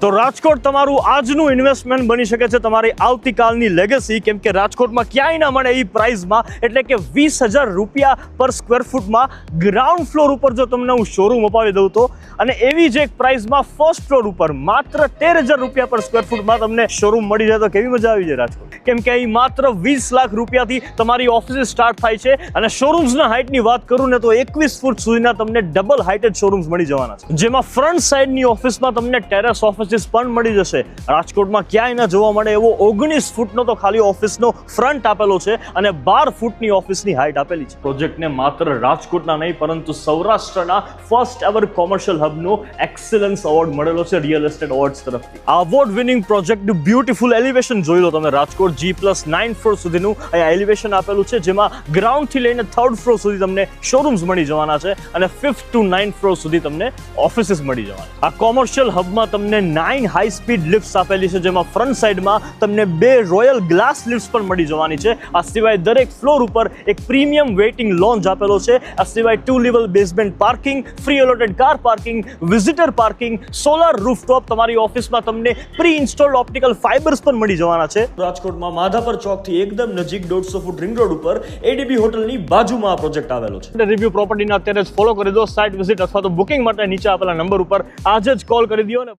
તો રાજકોટ તમારું આજનું ઇન્વેસ્ટમેન્ટ બની શકે છે તમારી આવતીકાલની લેગસી, કેમ કે રાજકોટમાં ક્યાંય ના મળે એ પ્રાઇસમાં, એટલે કે 20,000 રૂપિયા પર સ્ક્વેર ફૂટમાં ગ્રાઉન્ડ ફ્લોર ઉપર જો તમને હું શોરૂમ અપાવી દઉં તો, અને એવી જ એક પ્રાઇસમાં ફર્સ્ટ ફ્લોર ઉપર માત્ર 13,000 રૂપિયા પર સ્ક્વેર ફૂટમાં તમને શોરૂમ મળી જાય તો કેવી મજા આવી જાય રાજકોટ. કેમ કે અહીં માત્ર 20 લાખ રૂપિયાથી તમારી ઓફિસ સ્ટાર્ટ થાય છે, અને શોરૂમ્સના હાઇટની વાત કરું ને તો 21 ફૂટ સુધીના તમને ડબલ હાઇટેડ શોરૂમ્સ મળી જવાના છે, જેમાં ફ્રન્ટ સાઇડની ઓફિસમાં તમને ટેરેસ ઓફિસ પણ મળી જશે. રાજકોટમાં ક્યાંય ના જોવા મળે એવો 19 ફૂટનો તો ખાલી ઓફિસનો ફ્રન્ટ આપેલો છે અને 12 ફૂટની ઓફિસની હાઇટ આપેલી છે. પ્રોજેક્ટને માત્ર રાજકોટના નહીં પરંતુ સૌરાષ્ટ્રના ફર્સ્ટ એવર કોમર્શિયલ હબનો એક્સલન્સ એવોર્ડ મળેલો છે રિયલ એસ્ટેટ એવોર્ડ્સ તરફથી. આ એવોર્ડ વિનિંગ પ્રોજેક્ટનું બ્યુટીફુલ એલિવેશન જોઈ લો તમે. રાજકોટ G+9 ફ્લોર સુધીનું અહીંયા એલિવેશન આપેલું છે, જેમાં ગ્રાઉન્ડથી લઈને 3rd ફ્લોર સુધી તમને શોરૂમ્સ મળી જવાના છે અને 5th to 9th ફ્લોર સુધી તમને ઓફિસીસ મળી જવાના. આ કોમર્શિયલ હબમાં તમને 9 હાઈ સ્પીડ લિફ્ટ્સ આપેલી છે, જેમાં ફ્રન્ટ સાઈડમાં તમને 2 રોયલ ગ્લાસ લિફ્ટ્સ પણ મળી જવાની છે. આ સિવાય દરેક ફ્લોર ઉપર એક પ્રીમિયમ વેઇટિંગ લોન્જ આપેલો છે. આ સિવાય 2 level basement parking, free allotted car parking, visitor parking, solar rooftop, તમારી ઓફિસમાં તમને પ્રી ઇન્સ્ટોલ્ડ ઓપ્ટિકલ ફાઇબર્સ પણ મળી જવાના છે. રાજકોટમાં માધાપર ચોકથી એકદમ નજીક 150 ફૂટ રિંગ રોડ ઉપર એડીબી હોટલની બાજુમાં આ પ્રોજેક્ટ આવેલો છે. રિવ્યુ પ્રોપર્ટીના અત્યારે જ ફોલો કરી દો. સાઇટ વિઝિટ અથવા તો બુકિંગ માટે નીચે આપેલા નંબર ઉપર આજે જ કોલ કરી દો ને.